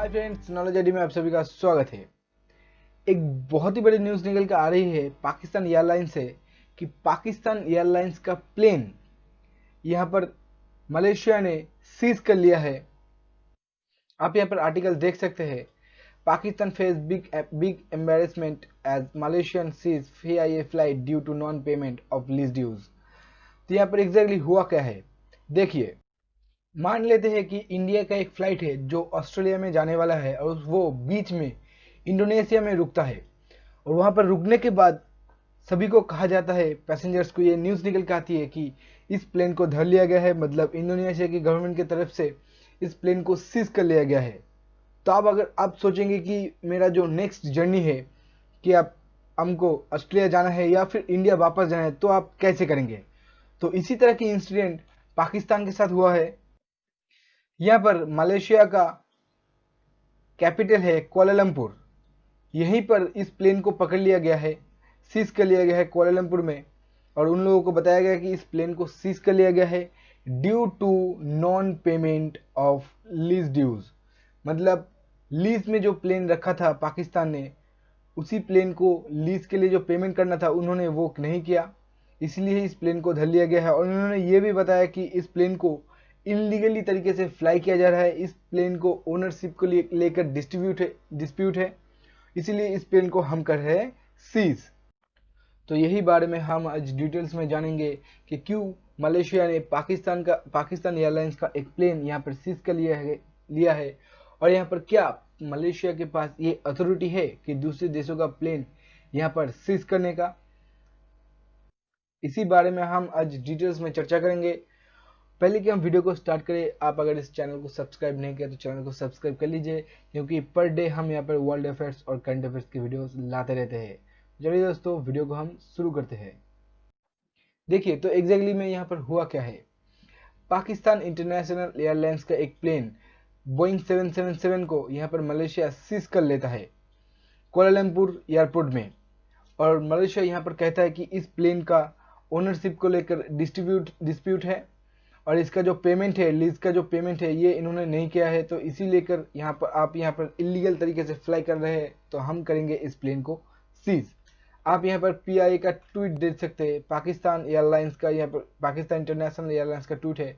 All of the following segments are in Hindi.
हाय फ्रेंड्स, नॉलेज आईडी में आप सभी का स्वागत है। एक बहुत ही बड़ी न्यूज़ निकल कर आ रही है पाकिस्तान एयरलाइंस से कि पाकिस्तान एयरलाइंस का प्लेन यहां पर मलेशिया ने सीज कर लिया है। आप यहां पर आर्टिकल देख सकते हैं। Pakistan face big embarrassment as Malaysian seize FIA flight due to non payment of lease dues. तो यहाँ पर एग्जैक्टली हुआ क्या है, देखिए। मान लेते हैं कि इंडिया का एक फ्लाइट है जो ऑस्ट्रेलिया में जाने वाला है और वो बीच में इंडोनेशिया में रुकता है और वहां पर रुकने के बाद सभी को कहा जाता है, पैसेंजर्स को ये न्यूज़ निकल के आती है कि इस प्लेन को धर लिया गया है, मतलब इंडोनेशिया की गवर्नमेंट की तरफ से इस प्लेन को सीज कर लिया गया है। तो अब अगर आप सोचेंगे कि मेरा जो नेक्स्ट जर्नी है कि आप हमको ऑस्ट्रेलिया जाना है या फिर इंडिया वापस जाना है, तो आप कैसे करेंगे। तो इसी तरह की इंसिडेंट पाकिस्तान के साथ हुआ है। यहाँ पर मलेशिया का कैपिटल है कोलालमपुर, यहीं पर इस प्लेन को पकड़ लिया गया है, सीज कर लिया गया है कोलालमपुर में। और उन लोगों को बताया गया कि इस प्लेन को सीज कर लिया गया है due to non payment of lease dues. मतलब लीज में जो प्लेन रखा था पाकिस्तान ने, उसी प्लेन को लीज के लिए जो पेमेंट करना था उन्होंने वो नहीं किया, इसलिए इस प्लेन को धर लिया गया है। और उन्होंने ये भी बताया कि इस प्लेन को इलीगली तरीके से फ्लाई किया जा रहा है, इस प्लेन को ओनरशिप को लेकर डिस्प्यूट है, इसीलिए इस प्लेन को हम कर रहे हैं सीज। तो यही बारे में हम आज डिटेल्स में जानेंगे कि क्यों मलेशिया ने पाकिस्तान एयरलाइंस का एक प्लेन यहाँ पर सीज कर लिया है और यहाँ पर क्या मलेशिया के पास ये अथॉरिटी है कि दूसरे देशों का प्लेन यहाँ पर सीज करने का। इसी बारे में हम आज डिटेल्स में चर्चा करेंगे। पहले कि हम वीडियो को स्टार्ट करें, आप अगर इस चैनल को सब्सक्राइब नहीं किया तो चैनल को सब्सक्राइब कर लीजिए, क्योंकि पर डे हम यहाँ पर वर्ल्ड अफेयर्स और करंट अफेयर्स की वीडियोस लाते रहते हैं। चलिए दोस्तों, वीडियो को हम शुरू करते हैं। देखिए तो एग्जैक्टली में यहाँ पर हुआ क्या है। पाकिस्तान इंटरनेशनल एयरलाइंस का एक प्लेन बोइंग 777 को यहाँ पर मलेशिया सीज कर लेता है कोलालमपुर एयरपोर्ट में। और मलेशिया यहाँ पर कहता है कि इस प्लेन का ओनरशिप को लेकर डिस्प्यूट है और इसका जो पेमेंट है, लीज का जो पेमेंट है, ये इन्होंने नहीं किया है। तो इसी लेकर आप यहाँ पर इलीगल तरीके से फ्लाई कर रहे हैं, तो हम करेंगे इस प्लेन को सीज। आप यहाँ पर PIA का ट्वीट देख सकते हैं। पाकिस्तान एयरलाइंस का यहाँ पर पाकिस्तान इंटरनेशनल एयरलाइंस का ट्वीट है,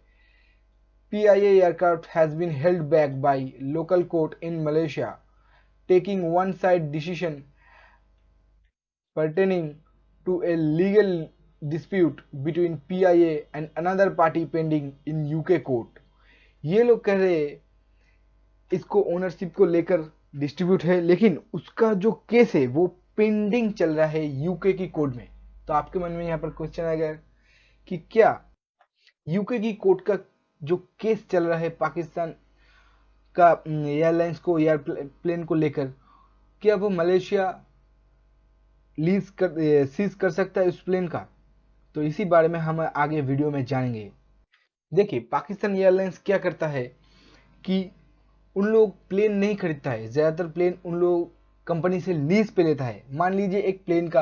PIA aircraft has been held back by local court in Malaysia taking one side decision pertaining to a legal dispute between PIA and another party pending in UK court। ये लोग कह रहे हैं इसको ओनरशिप को लेकर डिस्ट्रीब्यूट है, लेकिन उसका जो केस है वो पेंडिंग चल रहा है यूके की कोर्ट में। तो आपके मन में यहाँ पर क्वेश्चन आ गया कि क्या यूके की कोर्ट का जो केस चल रहा है पाकिस्तान का एयरलाइंस को एयरप्लेन को लेकर, क्या वो मलेशिया सीज कर सकता है उस प्लेन का। तो इसी बारे में हम आगे वीडियो में जानेंगे। देखिए पाकिस्तान एयरलाइंस क्या करता है कि उन लोग प्लेन नहीं खरीदता है, ज़्यादातर प्लेन उन लोग कंपनी से लीज पे लेता है। मान लीजिए एक प्लेन का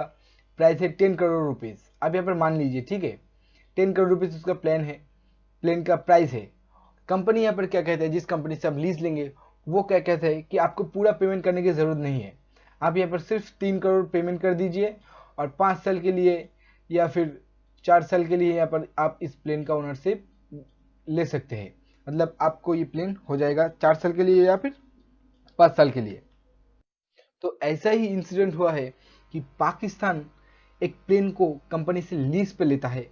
प्राइस है 10 करोड़ रुपीज़। आप यहाँ पर मान लीजिए, ठीक है, 10 करोड़ रुपीज़ उसका प्लेन का प्राइस है। कंपनी यहाँ पर क्या कहते हैं, जिस कंपनी से आप लीज लेंगे वो क्या कहते हैं कि आपको पूरा पेमेंट करने की ज़रूरत नहीं है, आप यहाँ पर सिर्फ 3 करोड़ पेमेंट कर दीजिए और 5 साल के लिए या फिर 4 साल के लिए यहाँ पर आप इस प्लेन का ओनरशिप ले सकते हैं। मतलब आपको ये प्लेन हो जाएगा 4 साल के लिए या फिर 5 साल के लिए। तो ऐसा ही इंसिडेंट हुआ है कि पाकिस्तान एक प्लेन को कंपनी से लीज पे लेता है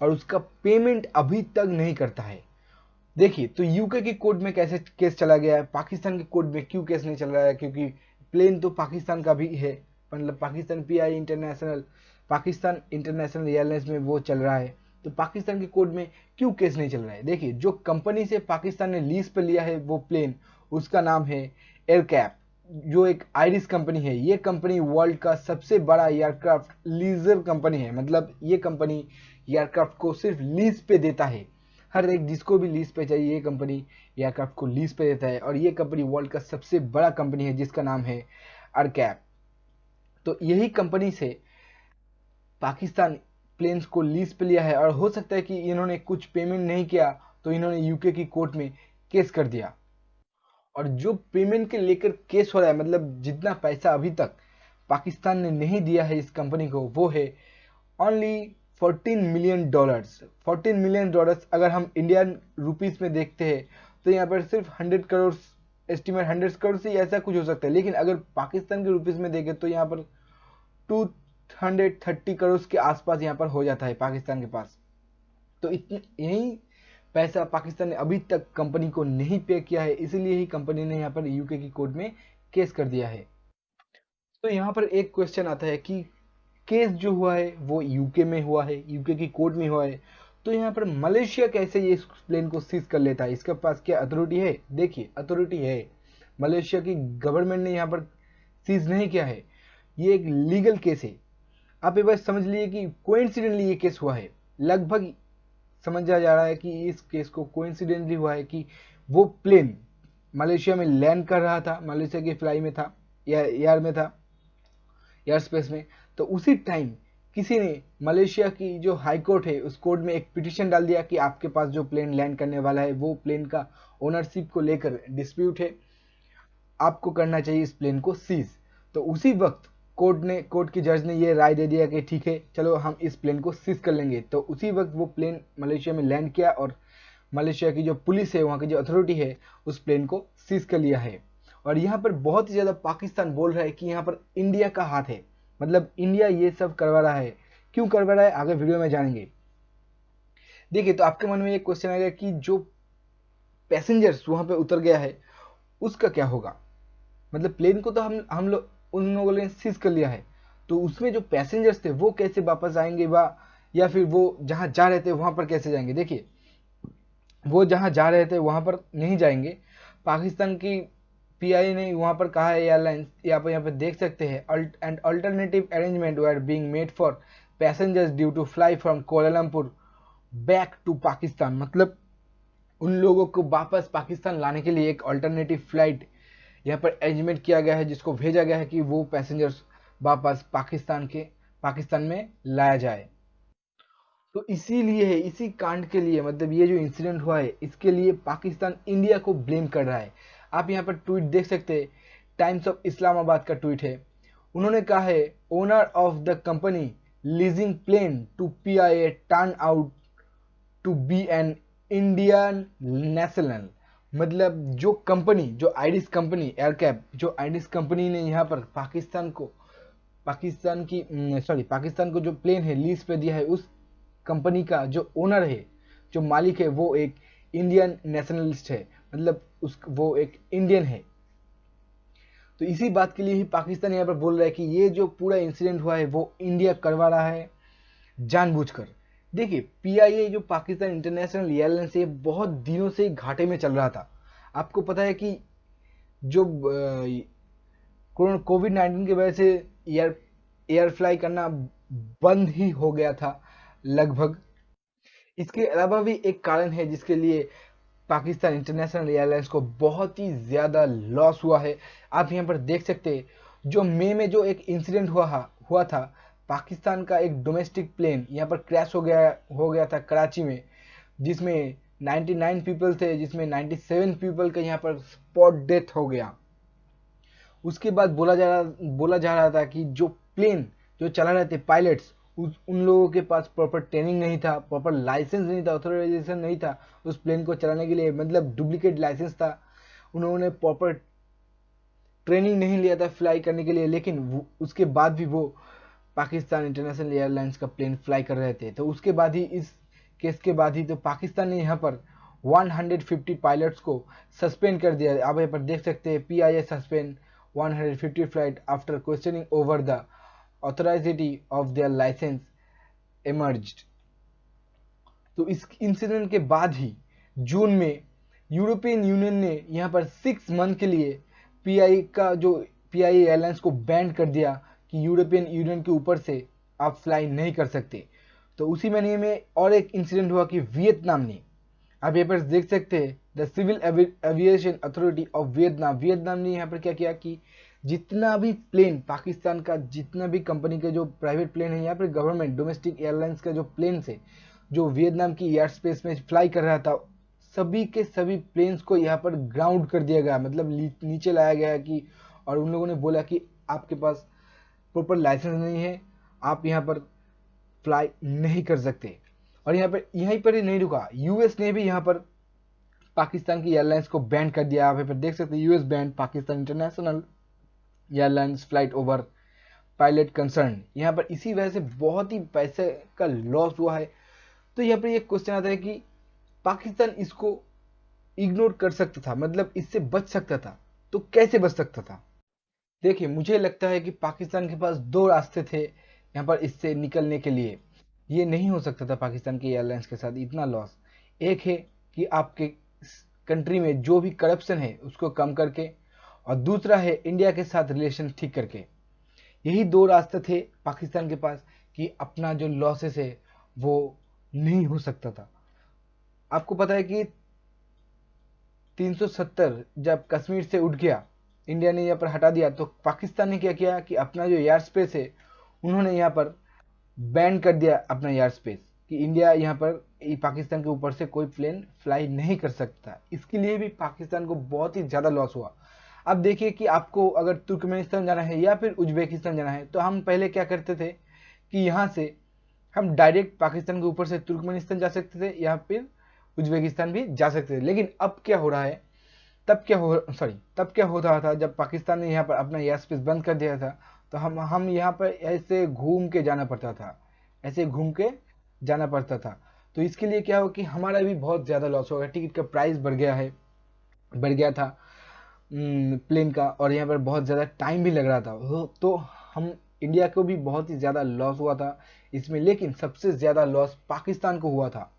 और उसका पेमेंट अभी तक नहीं करता है। देखिए तो यूके की कोर्ट में कैसे केस चला गया है, पाकिस्तान की कोर्ट में क्यों केस नहीं चल रहा है, क्योंकि प्लेन तो पाकिस्तान का भी है, मतलब पाकिस्तान इंटरनेशनल एयरलाइंस में वो चल रहा है। तो पाकिस्तान की कोर्ट में क्यों केस नहीं चल रहा है। देखिए जो कंपनी से पाकिस्तान ने लीज पर लिया है वो प्लेन, उसका नाम है एयरकैप, जो एक आयरिश कंपनी है। ये कंपनी वर्ल्ड का सबसे बड़ा एयरक्राफ्ट लीजर कंपनी है। मतलब ये कंपनी एयरक्राफ्ट को सिर्फ लीज पे देता है, हर एक जिसको भी लीज पे चाहिए ये कंपनी एयरक्राफ्ट को लीज पे देता है। और ये कंपनी वर्ल्ड का सबसे बड़ा कंपनी है जिसका नाम है एयरकैप। तो यही कंपनी से पाकिस्तान प्लेन्स को लीज पे लिया है और हो सकता है कि इन्होंने कुछ पेमेंट नहीं किया तो इन्होंने यूके की कोर्ट में केस कर दिया। और जो पेमेंट के लेकर केस हो रहा है, मतलब जितना पैसा अभी तक पाकिस्तान ने नहीं दिया है इस कंपनी को, वो है ओनली $14 मिलियन। $14 मिलियन अगर हम इंडियन रुपीस में देखते हैं तो यहाँ पर सिर्फ 100 करोड़ एस्टिमेट, 100 करोड़ से ऐसा कुछ हो सकता है, लेकिन अगर पाकिस्तान के रुपीस में देखें तो यहाँ पर 230 करोड़ के आसपास यहाँ पर हो जाता है पाकिस्तान के पास। तो इतनी यही पैसा पाकिस्तान ने अभी तक कंपनी को नहीं पे किया है, इसीलिए ही कंपनी ने यहाँ पर यूके की कोर्ट में केस कर दिया है। तो यहाँ पर एक क्वेश्चन आता है कि केस जो हुआ है वो यूके में हुआ है, यूके की कोर्ट में हुआ है, तो यहाँ पर मलेशिया कैसे ये इस प्लेन को सीज कर लेता है? इसके पास क्या अथॉरिटी है? देखिए, अथॉरिटी है, मलेशिया की गवर्नमेंट ने यहाँ पर सीज नहीं किया है, ये एक लीगल केस है। आप एक बार समझ लीजिए कि कोइंसिडेंटली ये केस हुआ है, लगभग समझा जा रहा है कि इस केस को कोइंसिडेंटली हुआ है कि वो प्लेन मलेशिया में लैंड कर रहा था, मलेशिया की फ्लाई में था, एयर में था, एयर स्पेस में, तो उसी टाइम किसी ने मलेशिया की जो हाई कोर्ट है उस कोर्ट में एक पिटीशन डाल दिया कि आपके पास जो प्लेन लैंड करने वाला है वो प्लेन का ओनरशिप को लेकर डिस्प्यूट है, आपको करना चाहिए इस प्लेन को सीज। तो उसी वक्त कोर्ट की जज ने ये राय दे दिया कि ठीक है, चलो हम इस प्लेन को सीज कर लेंगे। तो उसी वक्त वो प्लेन मलेशिया में लैंड किया और मलेशिया की जो पुलिस है, वहाँ की जो अथॉरिटी है, उस प्लेन को सीज कर लिया है। और यहाँ पर बहुत ही ज़्यादा पाकिस्तान बोल रहा है कि यहाँ पर इंडिया का हाथ है, मतलब इंडिया ये सब करवा रहा है। क्यों करवा रहा है आगे वीडियो में जानेंगे। देखिए, तो आपके मन में एक क्वेश्चन आएगा कि जो पैसेंजर्स वहाँ पे उतर गया है उसका क्या होगा? मतलब प्लेन को तो हम लोग उन लोगों ने सीज कर लिया है, तो उसमें जो पैसेंजर्स थे वो कैसे वापस आएंगे, या फिर वो जहाँ जा रहे थे वहाँ पर कैसे जाएंगे? देखिए, वो जहाँ जा रहे थे वहाँ पर नहीं जाएंगे। पाकिस्तान की पीआईए ने वहाँ पर कहा है, एयरलाइंस यहाँ पर देख सकते हैं, and alternative arrangement were being made for passengers due to fly from Kuala Lumpur back to Pakistan. मतलब उन लोगों को वापस पाकिस्तान लाने के लिए एक अल्टरनेटिव फ्लाइट यहाँ पर अरेंजमेंट किया गया है, जिसको भेजा गया है कि वो पैसेंजर्स वापस पाकिस्तान में लाया जाए। तो इसीलिए है, इसी कांड के लिए, मतलब ये जो इंसिडेंट हुआ है इसके लिए पाकिस्तान इंडिया को ब्लेम कर रहा है। आप यहाँ पर ट्वीट देख सकते हैं, टाइम्स ऑफ इस्लामाबाद का ट्वीट है। उन्होंने कहा है, owner of the company leasing plane to PIA turn out to be an Indian national. मतलब जो कंपनी, जो आइडिस कंपनी एयरकैप, जो आइडिस कंपनी ने यहाँ पर पाकिस्तान को जो प्लेन है लीज पे दिया है, उस कंपनी का जो ओनर है, जो मालिक है, वो एक इंडियन नेशनलिस्ट है, मतलब वो एक इंडियन है। तो इसी बात के लिए ही पाकिस्तान यहाँ पर बोल रहा है कि ये जो पूरा इंसिडेंट हुआ है वो इंडिया करवा रहा है जानबूझकर। देखिए, पीआईए जो पाकिस्तान इंटरनेशनल एयरलाइंस है, बहुत दिनों से घाटे में चल रहा था। आपको पता है कि जो कोविड-19 की वजह से एयर फ्लाई करना बंद ही हो गया था लगभग। इसके अलावा भी एक कारण है जिसके लिए पाकिस्तान इंटरनेशनल एयरलाइंस को बहुत ही ज़्यादा लॉस हुआ है। आप यहाँ पर देख सकते हैं, जो मई में जो एक इंसिडेंट हुआ था, पाकिस्तान का एक डोमेस्टिक प्लेन यहाँ पर क्रैश हो गया था कराची में, जिसमें 99 पीपल थे, जिसमें 97 पीपल का यहाँ पर स्पॉट डेथ हो गया। उसके बाद बोला जा रहा था कि जो प्लेन जो चला रहे थे पायलट्स, उन लोगों के पास प्रॉपर ट्रेनिंग नहीं था, प्रॉपर लाइसेंस नहीं था, ऑथराइजेशन नहीं था उस प्लेन को चलाने के लिए, मतलब डुप्लीकेट लाइसेंस था। उन्होंने प्रॉपर ट्रेनिंग नहीं लिया था फ्लाई करने के लिए, लेकिन उसके बाद भी वो पाकिस्तान इंटरनेशनल एयरलाइंस का प्लेन फ्लाई कर रहे थे। तो उसके बाद ही, इस केस के बाद ही, तो पाकिस्तान ने यहाँ पर 150 पायलट्स को सस्पेंड कर दिया। आप यहाँ पर देख सकते हैं, PIA suspend 150 flight after questioning over the authority of their licence emerged. तो इस इंसिडेंट के बाद ही जून में यूरोपियन यूनियन ने यहाँ पर 6 मंथ के लिए पीआईए एयरलाइंस को बैन कर दिया कि यूरोपियन यूनियन के ऊपर से आप फ्लाई नहीं कर सकते। तो उसी महीने में और एक इंसिडेंट हुआ कि वियतनाम ने, आप यहाँ पर देख सकते हैं, the civil aviation authority of Vietnam ने यहाँ पर क्या किया कि जितना भी प्लेन पाकिस्तान का, जितना भी कंपनी के जो प्राइवेट प्लेन है, यहाँ पर गवर्नमेंट डोमेस्टिक एयरलाइंस का जो प्लेन से जो वियतनाम की एयर स्पेस में फ्लाई कर रहा था, सभी के सभी प्लेन्स को यहाँ पर ग्राउंड कर दिया गया, मतलब नीचे लाया गया कि, और उन लोगों ने बोला कि आपके पास प्रॉपर लाइसेंस नहीं है, आप यहाँ पर फ्लाई नहीं कर सकते। और यहीं पर ही नहीं रुका, यूएस ने भी यहाँ पर पाकिस्तान की एयरलाइंस को बैन कर दिया। आप यहाँ पर देख सकते हैं, US ban Pakistan international airlines flight over pilot concern. यहाँ पर इसी वजह से बहुत ही पैसे का लॉस हुआ है। तो यहाँ पर ये क्वेश्चन आता है कि पाकिस्तान इसको इग्नोर कर सकता था, मतलब इससे बच सकता था, तो कैसे बच सकता था? देखिए, मुझे लगता है कि पाकिस्तान के पास दो रास्ते थे यहाँ पर इससे निकलने के लिए। ये नहीं हो सकता था पाकिस्तान की एयरलाइंस के साथ इतना लॉस। एक है कि आपके कंट्री में जो भी करप्शन है उसको कम करके, और दूसरा है इंडिया के साथ रिलेशन ठीक करके। यही दो रास्ते थे पाकिस्तान के पास कि अपना जो लॉसेस है वो नहीं हो सकता था। आपको पता है कि 370 जब कश्मीर से उठ गया, इंडिया ने यहाँ पर हटा दिया, तो पाकिस्तान ने क्या किया कि अपना जो एयर स्पेस है उन्होंने यहाँ पर बैन कर दिया अपना एयर स्पेस, कि इंडिया यहाँ पर पाकिस्तान के ऊपर से कोई प्लेन फ्लाई नहीं कर सकता। इसके लिए भी पाकिस्तान को बहुत ही ज़्यादा लॉस हुआ। अब देखिए कि आपको अगर तुर्कमेनिस्तान जाना है या फिर उज्बेकिस्तान जाना है, तो हम पहले क्या करते थे कि यहाँ से हम डायरेक्ट पाकिस्तान के ऊपर से तुर्कमेनिस्तान जा सकते थे या फिर उज्बेकिस्तान भी जा सकते थे। लेकिन अब क्या हो रहा है, तब क्या हो रहा था जब पाकिस्तान ने यहाँ पर अपना एयर स्पेस बंद कर दिया था, तो हम यहाँ पर ऐसे घूम के जाना पड़ता था। तो इसके लिए क्या हो कि हमारा भी बहुत ज़्यादा लॉस होगा। टिकट का प्राइस बढ़ गया था प्लेन का, और यहाँ पर बहुत ज़्यादा टाइम भी लग रहा था। तो हम इंडिया को भी बहुत ही ज़्यादा लॉस हुआ था इसमें, लेकिन सबसे ज़्यादा लॉस पाकिस्तान को हुआ था।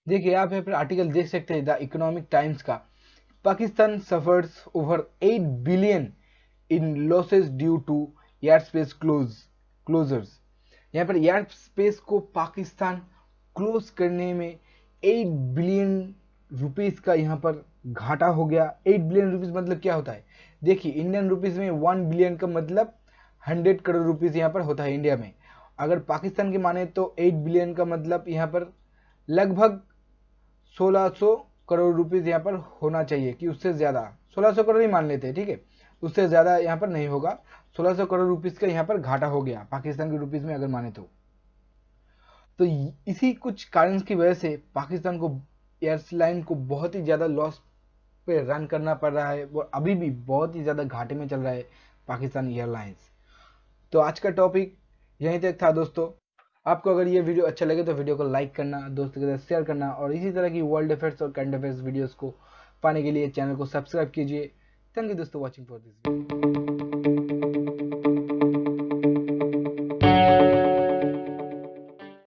देखिए, आप यहाँ पर आर्टिकल देख सकते हैं द इकोनॉमिक टाइम्स का। Pakistan suffers over 8 billion in losses due to air space closures. यहाँ पर एयर स्पेस को पाकिस्तान क्लोज करने में 8 बिलियन रुपीस का यहाँ पर घाटा हो गया। 8 बिलियन रुपीस मतलब क्या होता है? देखिए, इंडियन रुपीस में 1 बिलियन का मतलब 100 करोड़ रुपीस यहाँ पर होता है इंडिया में। अगर पाकिस्तान के माने तो 8 बिलियन का मतलब यहाँ पर लगभग 1600 करोड़ रुपीस यहाँ पर होना चाहिए, कि उससे ज़्यादा 1600 करोड़ ही मान लेते हैं, ठीक है, उससे ज़्यादा यहाँ पर नहीं होगा। 1600 करोड़ रुपीस का यहाँ पर घाटा हो गया पाकिस्तान के रुपीस में अगर माने तो इसी कुछ कारण की वजह से पाकिस्तान को एयरलाइन को बहुत ही ज़्यादा लॉस पे रन करना पड़ रहा है, वो अभी भी बहुत ही ज़्यादा घाटे में चल रहा है पाकिस्तान एयरलाइंस। तो आज का टॉपिक यहीं तक था दोस्तों। आपको अगर ये वीडियो अच्छा लगे तो वीडियो को लाइक करना, दोस्तों के साथ शेयर करना, और इसी तरह की वर्ल्ड अफेयर्स और करंट अफेयर्स वीडियोस को पाने के लिए चैनल को सब्सक्राइब कीजिए। थैंक यू दोस्तों वॉचिंग फॉर दिस वीडियो।